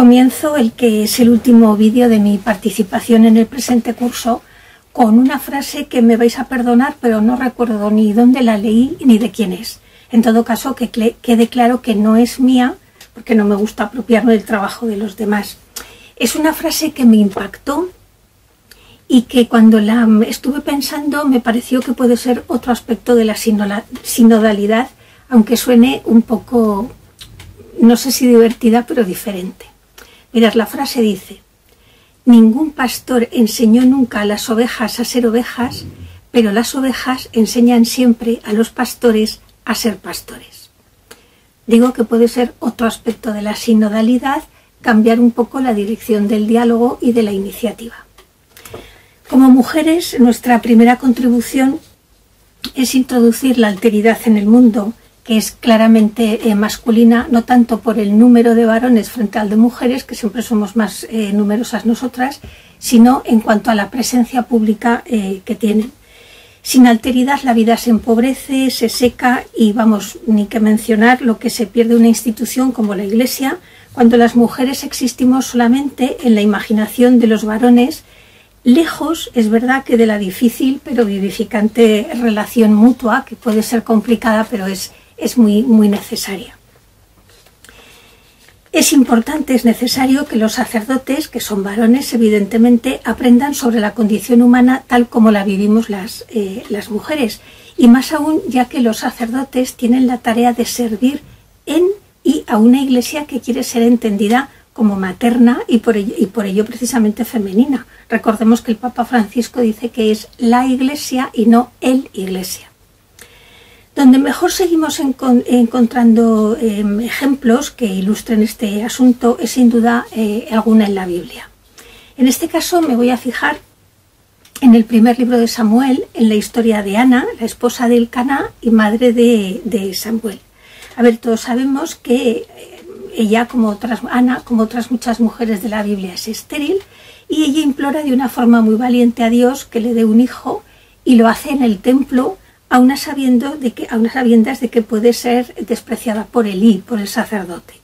Comienzo el que es el último vídeo de mi participación en el presente curso con una frase que me vais a perdonar, pero no recuerdo ni dónde la leí ni de quién es. En todo caso, que quede claro que no es mía, porque no me gusta apropiarme del trabajo de los demás. Es una frase que me impactó y que cuando la estuve pensando me pareció que puede ser otro aspecto de la sinodalidad, aunque suene un poco, no sé si divertida, pero diferente. Mirad, la frase dice: ningún pastor enseñó nunca a las ovejas a ser ovejas, pero las ovejas enseñan siempre a los pastores a ser pastores. Digo que puede ser otro aspecto de la sinodalidad, cambiar un poco la dirección del diálogo y de la iniciativa. Como mujeres, nuestra primera contribución es introducir la alteridad en el mundo, que es claramente masculina, no tanto por el número de varones frente al de mujeres, que siempre somos más numerosas nosotras, sino en cuanto a la presencia pública que tienen. Sin alteridad la vida se empobrece, se seca y vamos, ni que mencionar lo que se pierde una institución como la Iglesia, cuando las mujeres existimos solamente en la imaginación de los varones, lejos, es verdad, que de la difícil pero vivificante relación mutua, que puede ser complicada pero es muy necesaria. Es importante, es necesario que los sacerdotes, que son varones, evidentemente, aprendan sobre la condición humana tal como la vivimos las mujeres, y más aún ya que los sacerdotes tienen la tarea de servir en y a una iglesia que quiere ser entendida como materna y por ello precisamente femenina. Recordemos que el Papa Francisco dice que es la iglesia y no el iglesia. Donde mejor seguimos encontrando ejemplos que ilustren este asunto es sin duda alguna en la Biblia. En este caso me voy a fijar en el primer libro de Samuel, en la historia de Ana, la esposa de Elcaná y madre de Samuel. A ver, todos sabemos que ella, Ana, como otras muchas mujeres de la Biblia, es estéril, y ella implora de una forma muy valiente a Dios que le dé un hijo, y lo hace en el templo, a unas sabiendas de que puede ser despreciada por Elí, por el sacerdote.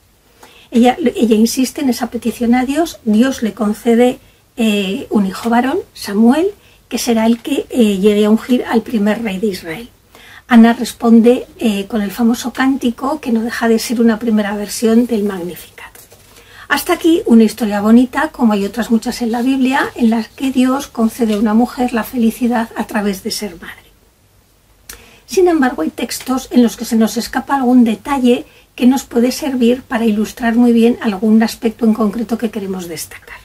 Ella insiste en esa petición a Dios. Dios le concede un hijo varón, Samuel, que será el que llegue a ungir al primer rey de Israel. Ana responde con el famoso cántico, que no deja de ser una primera versión del Magnificat. Hasta aquí una historia bonita, como hay otras muchas en la Biblia, en las que Dios concede a una mujer la felicidad a través de ser madre. Sin embargo, hay textos en los que se nos escapa algún detalle que nos puede servir para ilustrar muy bien algún aspecto en concreto que queremos destacar.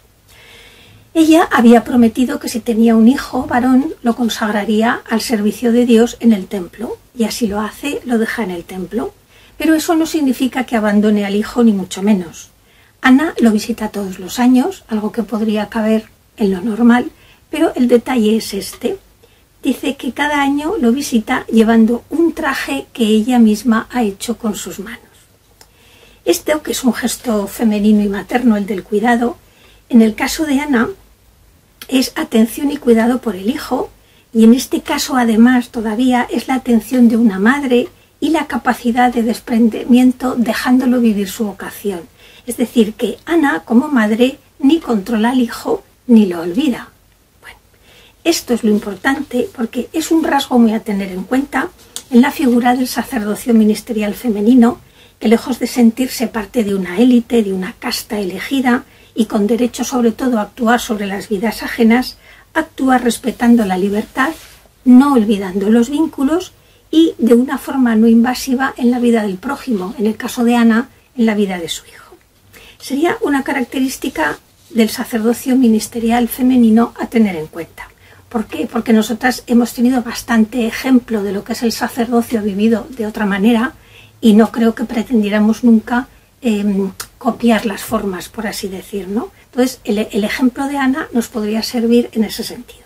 Ella había prometido que si tenía un hijo varón lo consagraría al servicio de Dios en el templo, y así lo hace, lo deja en el templo. Pero eso no significa que abandone al hijo, ni mucho menos. Ana lo visita todos los años, algo que podría caber en lo normal, pero el detalle es este. Dice que cada año lo visita llevando un traje que ella misma ha hecho con sus manos. Esto, que es un gesto femenino y materno, el del cuidado, en el caso de Ana es atención y cuidado por el hijo, y en este caso además todavía es la atención de una madre y la capacidad de desprendimiento dejándolo vivir su vocación. Es decir, que Ana como madre ni controla al hijo ni lo olvida. Esto es lo importante porque es un rasgo muy a tener en cuenta en la figura del sacerdocio ministerial femenino, que lejos de sentirse parte de una élite, de una casta elegida y con derecho sobre todo a actuar sobre las vidas ajenas, actúa respetando la libertad, no olvidando los vínculos y de una forma no invasiva en la vida del prójimo, en el caso de Ana, en la vida de su hijo. Sería una característica del sacerdocio ministerial femenino a tener en cuenta. ¿Por qué? Porque nosotras hemos tenido bastante ejemplo de lo que es el sacerdocio vivido de otra manera y no creo que pretendiéramos nunca copiar las formas, por así decir, ¿no? Entonces, el ejemplo de Ana nos podría servir en ese sentido.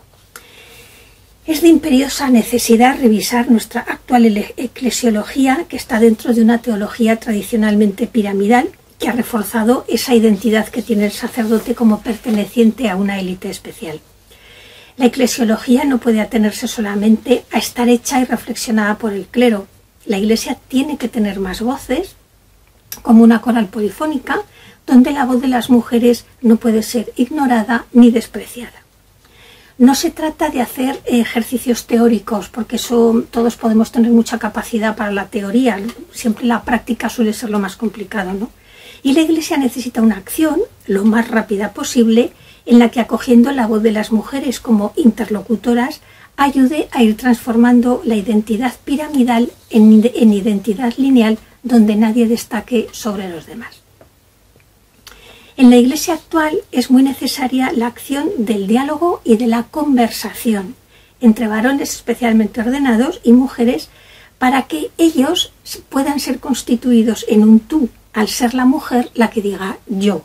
Es de imperiosa necesidad revisar nuestra actual eclesiología, que está dentro de una teología tradicionalmente piramidal, que ha reforzado esa identidad que tiene el sacerdote como perteneciente a una élite especial. La eclesiología no puede atenerse solamente a estar hecha y reflexionada por el clero. La Iglesia tiene que tener más voces, como una coral polifónica, donde la voz de las mujeres no puede ser ignorada ni despreciada. No se trata de hacer ejercicios teóricos, porque eso todos podemos tener mucha capacidad para la teoría, siempre la práctica suele ser lo más complicado, ¿no? Y la Iglesia necesita una acción lo más rápida posible en la que, acogiendo la voz de las mujeres como interlocutoras, ayude a ir transformando la identidad piramidal en identidad lineal, donde nadie destaque sobre los demás. En la Iglesia actual es muy necesaria la acción del diálogo y de la conversación entre varones especialmente ordenados y mujeres, para que ellos puedan ser constituidos en un tú, al ser la mujer la que diga yo.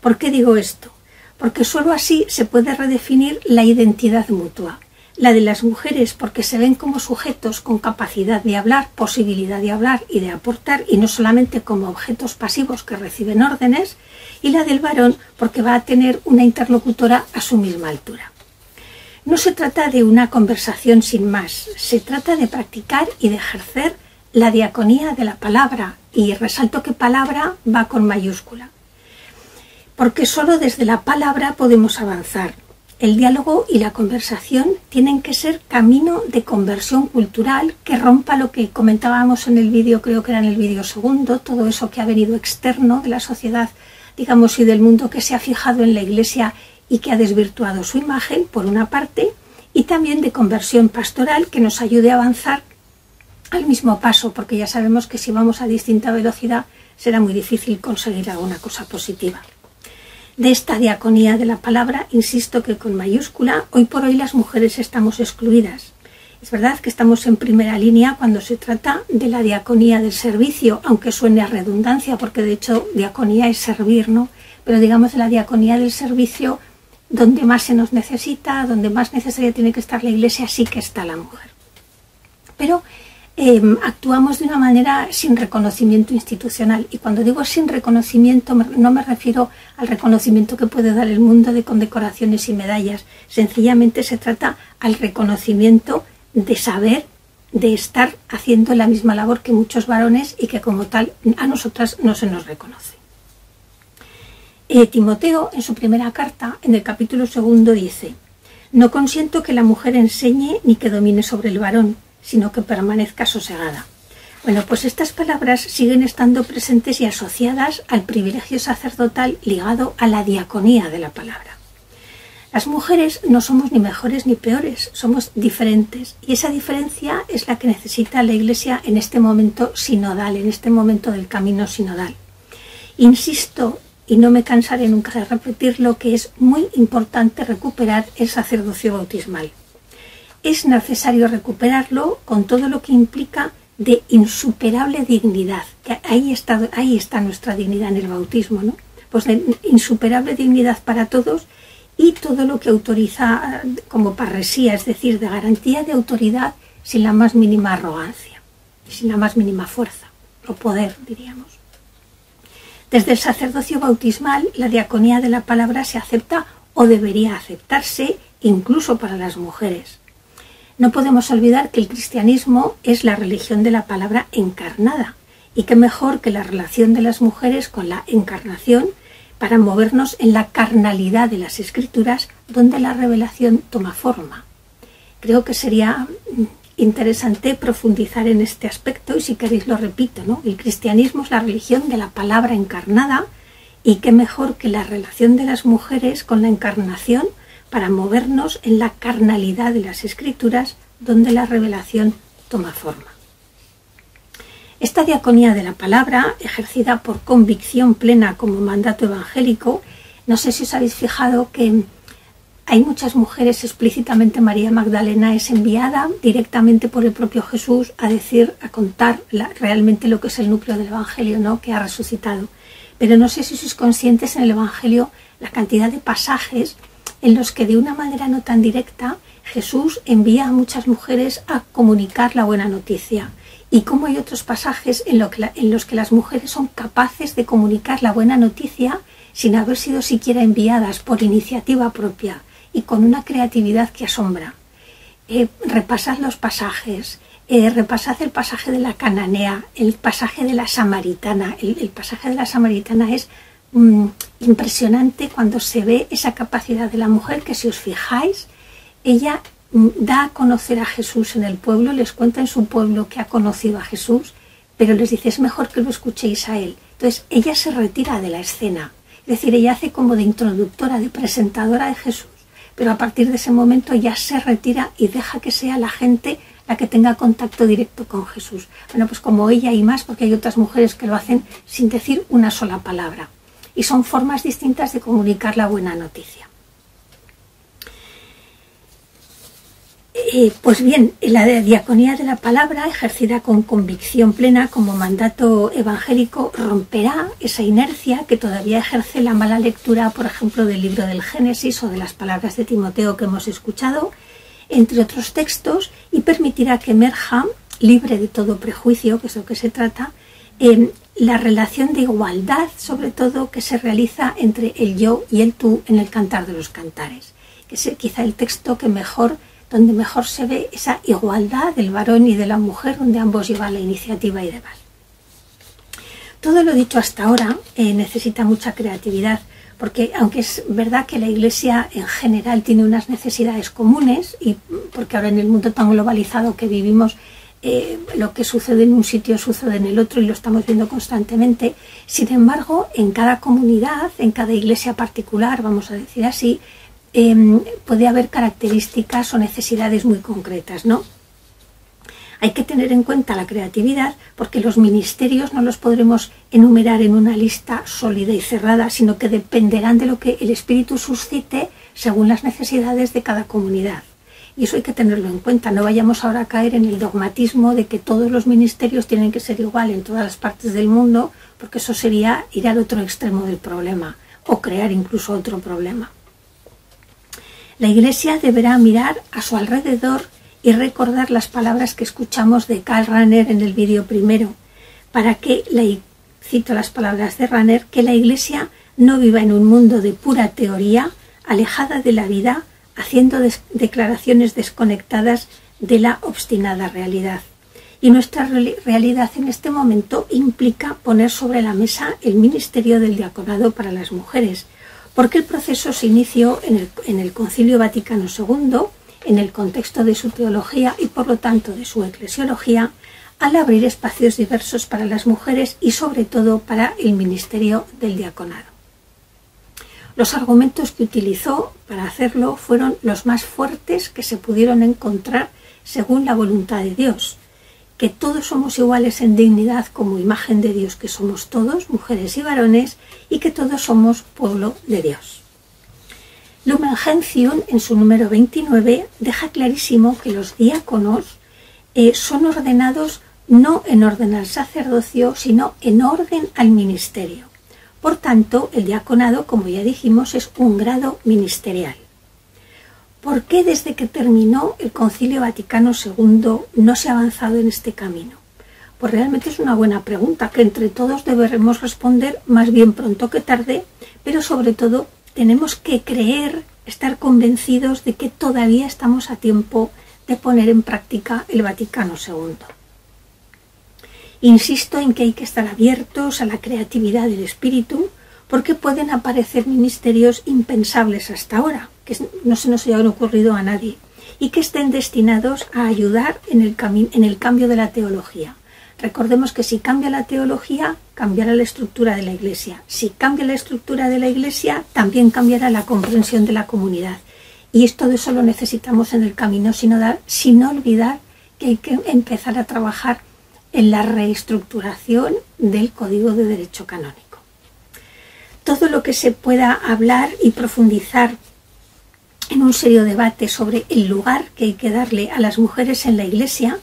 ¿Por qué digo esto? Porque sólo así se puede redefinir la identidad mutua. La de las mujeres porque se ven como sujetos con capacidad de hablar, posibilidad de hablar y de aportar, y no solamente como objetos pasivos que reciben órdenes, y la del varón porque va a tener una interlocutora a su misma altura. No se trata de una conversación sin más, se trata de practicar y de ejercer la diaconía de la palabra, y resalto que palabra va con mayúscula, porque solo desde la palabra podemos avanzar. El diálogo y la conversación tienen que ser camino de conversión cultural que rompa lo que comentábamos en el vídeo, creo que era en el vídeo segundo, todo eso que ha venido externo de la sociedad, digamos, y del mundo, que se ha fijado en la Iglesia y que ha desvirtuado su imagen, por una parte, y también de conversión pastoral que nos ayude a avanzar al mismo paso, porque ya sabemos que si vamos a distinta velocidad será muy difícil conseguir alguna cosa positiva. De esta diaconía de la palabra, insisto que con mayúscula, hoy por hoy las mujeres estamos excluidas. Es verdad que estamos en primera línea cuando se trata de la diaconía del servicio, aunque suene a redundancia, porque de hecho diaconía es servir, ¿no? Pero digamos de la diaconía del servicio, donde más se nos necesita, donde más necesaria tiene que estar la Iglesia, sí que está la mujer. Pero actuamos de una manera sin reconocimiento institucional, y cuando digo sin reconocimiento no me refiero al reconocimiento que puede dar el mundo de condecoraciones y medallas, sencillamente se trata al reconocimiento de saber, de estar haciendo la misma labor que muchos varones y que como tal a nosotras no se nos reconoce. Timoteo, en su primera carta, en el capítulo 2, dice: «No consiento que la mujer enseñe ni que domine sobre el varón, sino que permanezca sosegada». Bueno, pues estas palabras siguen estando presentes y asociadas al privilegio sacerdotal ligado a la diaconía de la palabra. Las mujeres no somos ni mejores ni peores, somos diferentes, y esa diferencia es la que necesita la Iglesia en este momento sinodal, en este momento del camino sinodal. Insisto, y no me cansaré nunca de repetirlo, que es muy importante recuperar el sacerdocio bautismal. Es necesario recuperarlo con todo lo que implica de insuperable dignidad, que ahí está nuestra dignidad en el bautismo, ¿no? Pues de insuperable dignidad para todos, y todo lo que autoriza como parresía, es decir, de garantía de autoridad sin la más mínima arrogancia, sin la más mínima fuerza o poder, diríamos. Desde el sacerdocio bautismal, la diaconía de la palabra se acepta o debería aceptarse incluso para las mujeres. No podemos olvidar que el cristianismo es la religión de la palabra encarnada, y qué mejor que la relación de las mujeres con la encarnación para movernos en la carnalidad de las Escrituras, donde la revelación toma forma. Creo que sería interesante profundizar en este aspecto, y si queréis lo repito, ¿no? El cristianismo es la religión de la palabra encarnada, y qué mejor que la relación de las mujeres con la encarnación para movernos en la carnalidad de las Escrituras, donde la revelación toma forma. Esta diaconía de la palabra, ejercida por convicción plena como mandato evangélico, no sé si os habéis fijado que hay muchas mujeres, explícitamente María Magdalena es enviada directamente por el propio Jesús a decir, a contar realmente lo que es el núcleo del Evangelio, ¿no? Que ha resucitado. Pero no sé si sois conscientes en el Evangelio la cantidad de pasajes en los que de una manera no tan directa Jesús envía a muchas mujeres a comunicar la buena noticia, y cómo hay otros pasajes en los que las mujeres son capaces de comunicar la buena noticia sin haber sido siquiera enviadas, por iniciativa propia y con una creatividad que asombra. Repasad los pasajes, repasad el pasaje de la cananea, el pasaje de la samaritana. El pasaje de la samaritana es impresionante cuando se ve esa capacidad de la mujer, que si os fijáis, ella da a conocer a Jesús en el pueblo, les cuenta en su pueblo que ha conocido a Jesús, pero les dice, es mejor que lo escuchéis a él. Entonces ella se retira de la escena, es decir, ella hace como de introductora, de presentadora de Jesús, pero a partir de ese momento ya se retira y deja que sea la gente la que tenga contacto directo con Jesús. Bueno, pues como ella y más, porque hay otras mujeres que lo hacen sin decir una sola palabra. Y son formas distintas de comunicar la buena noticia. Pues bien, la diaconía de la palabra, ejercida con convicción plena como mandato evangélico, romperá esa inercia que todavía ejerce la mala lectura, por ejemplo, del libro del Génesis o de las palabras de Timoteo que hemos escuchado, entre otros textos, y permitirá que emerja, libre de todo prejuicio, que es lo que se trata, la relación de igualdad, sobre todo, que se realiza entre el yo y el tú en el Cantar de los Cantares, que es quizá el texto que donde mejor se ve esa igualdad del varón y de la mujer, donde ambos llevan la iniciativa y demás. Todo lo dicho hasta ahora necesita mucha creatividad, porque aunque es verdad que la Iglesia en general tiene unas necesidades comunes, y porque ahora en el mundo tan globalizado que vivimos, lo que sucede en un sitio sucede en el otro y lo estamos viendo constantemente, sin embargo, en cada comunidad, en cada iglesia particular, vamos a decir así, puede haber características o necesidades muy concretas, ¿no? Hay que tener en cuenta la creatividad, porque los ministerios no los podremos enumerar en una lista sólida y cerrada, sino que dependerán de lo que el Espíritu suscite según las necesidades de cada comunidad. Y eso hay que tenerlo en cuenta. No vayamos ahora a caer en el dogmatismo de que todos los ministerios tienen que ser igual en todas las partes del mundo, porque eso sería ir al otro extremo del problema o crear incluso otro problema. La Iglesia deberá mirar a su alrededor y recordar las palabras que escuchamos de Karl Rahner en el vídeo primero, para que, cito las palabras de Rahner, que la Iglesia no viva en un mundo de pura teoría, alejada de la vida, haciendo declaraciones desconectadas de la obstinada realidad. Y nuestra realidad en este momento implica poner sobre la mesa el ministerio del diaconado para las mujeres, porque el proceso se inició en el Concilio Vaticano II, en el contexto de su teología y por lo tanto de su eclesiología, al abrir espacios diversos para las mujeres y sobre todo para el ministerio del diaconado. Los argumentos que utilizó para hacerlo fueron los más fuertes que se pudieron encontrar según la voluntad de Dios, que todos somos iguales en dignidad como imagen de Dios que somos todos, mujeres y varones, y que todos somos pueblo de Dios. Lumen Gentium, en su número 29, deja clarísimo que los diáconos son ordenados no en orden al sacerdocio, sino en orden al ministerio. Por tanto, el diaconado, como ya dijimos, es un grado ministerial. ¿Por qué desde que terminó el Concilio Vaticano II no se ha avanzado en este camino? Pues realmente es una buena pregunta que entre todos deberemos responder más bien pronto que tarde, pero sobre todo tenemos que creer, estar convencidos de que todavía estamos a tiempo de poner en práctica el Vaticano II. Insisto en que hay que estar abiertos a la creatividad del espíritu, porque pueden aparecer ministerios impensables hasta ahora, que no se nos hayan ocurrido a nadie, y que estén destinados a ayudar en el cambio de la teología. Recordemos que si cambia la teología, cambiará la estructura de la Iglesia. Si cambia la estructura de la Iglesia, también cambiará la comprensión de la comunidad. Y todo eso lo necesitamos en el camino sin olvidar que hay que empezar a trabajar en la reestructuración del Código de Derecho Canónico. Todo lo que se pueda hablar y profundizar en un serio debate sobre el lugar que hay que darle a las mujeres en la Iglesia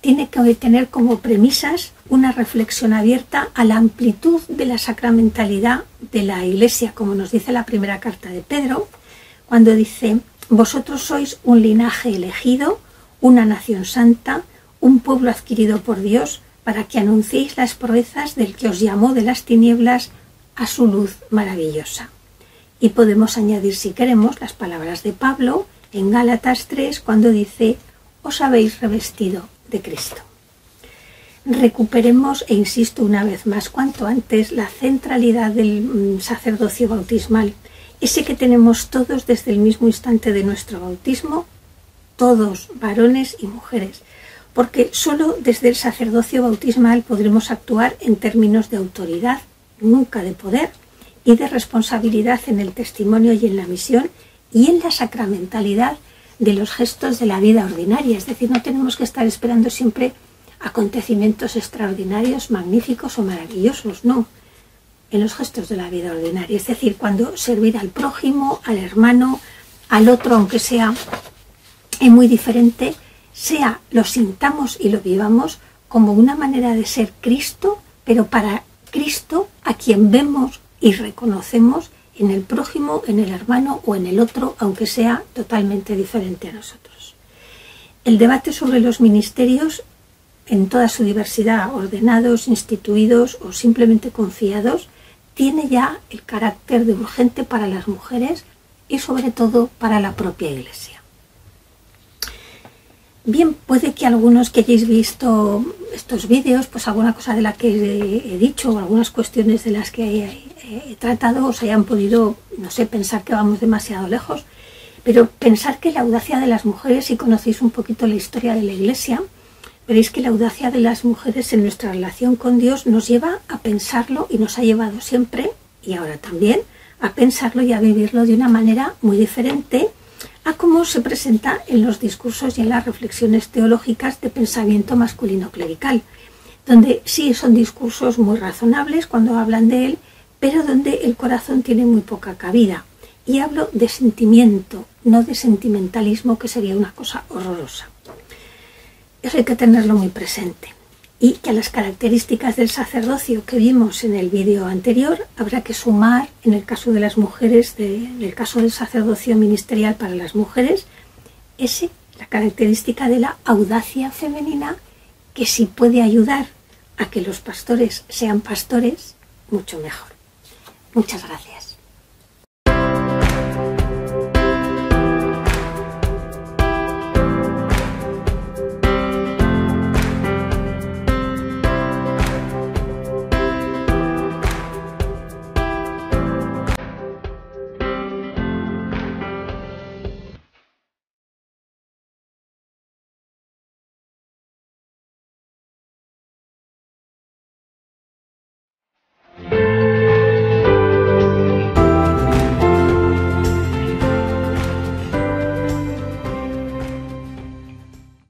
tiene que tener como premisas una reflexión abierta a la amplitud de la sacramentalidad de la Iglesia, como nos dice la primera carta de Pedro, cuando dice: vosotros sois un linaje elegido, una nación santa, un pueblo adquirido por Dios, para que anunciéis las proezas del que os llamó de las tinieblas a su luz maravillosa. Y podemos añadir, si queremos, las palabras de Pablo en Gálatas 3, cuando dice: os habéis revestido de Cristo. recuperemos, e insisto una vez más, cuanto antes, la centralidad del sacerdocio bautismal, ese que tenemos todos desde el mismo instante de nuestro bautismo, todos, varones y mujeres, porque solo desde el sacerdocio bautismal podremos actuar en términos de autoridad, nunca de poder, y de responsabilidad en el testimonio y en la misión y en la sacramentalidad de los gestos de la vida ordinaria. Es decir, no tenemos que estar esperando siempre acontecimientos extraordinarios, magníficos o maravillosos, no, en los gestos de la vida ordinaria. Es decir, cuando servir al prójimo, al hermano, al otro, aunque sea muy diferente, sea lo sintamos y lo vivamos como una manera de ser Cristo, pero para Cristo a quien vemos y reconocemos en el prójimo, en el hermano o en el otro, aunque sea totalmente diferente a nosotros. El debate sobre los ministerios en toda su diversidad, ordenados, instituidos o simplemente confiados, tiene ya el carácter de urgente para las mujeres y sobre todo para la propia Iglesia. Bien, puede que algunos que hayáis visto estos vídeos, pues alguna cosa de la que he dicho o algunas cuestiones de las que he tratado os hayan podido, no sé, pensar que vamos demasiado lejos, pero pensar que la audacia de las mujeres, si conocéis un poquito la historia de la Iglesia, veréis que la audacia de las mujeres en nuestra relación con Dios nos lleva a pensarlo y nos ha llevado siempre, y ahora también, a pensarlo y a vivirlo de una manera muy diferente a cómo se presenta en los discursos y en las reflexiones teológicas de pensamiento masculino clerical, donde sí son discursos muy razonables cuando hablan de él, pero donde el corazón tiene muy poca cabida. Y hablo de sentimiento, no de sentimentalismo, que sería una cosa horrorosa. Eso hay que tenerlo muy presente. Y que a las características del sacerdocio que vimos en el vídeo anterior habrá que sumar, en el caso de las mujeres, en el caso del sacerdocio ministerial para las mujeres, la característica de la audacia femenina, que si puede ayudar a que los pastores sean pastores, mucho mejor. Muchas gracias.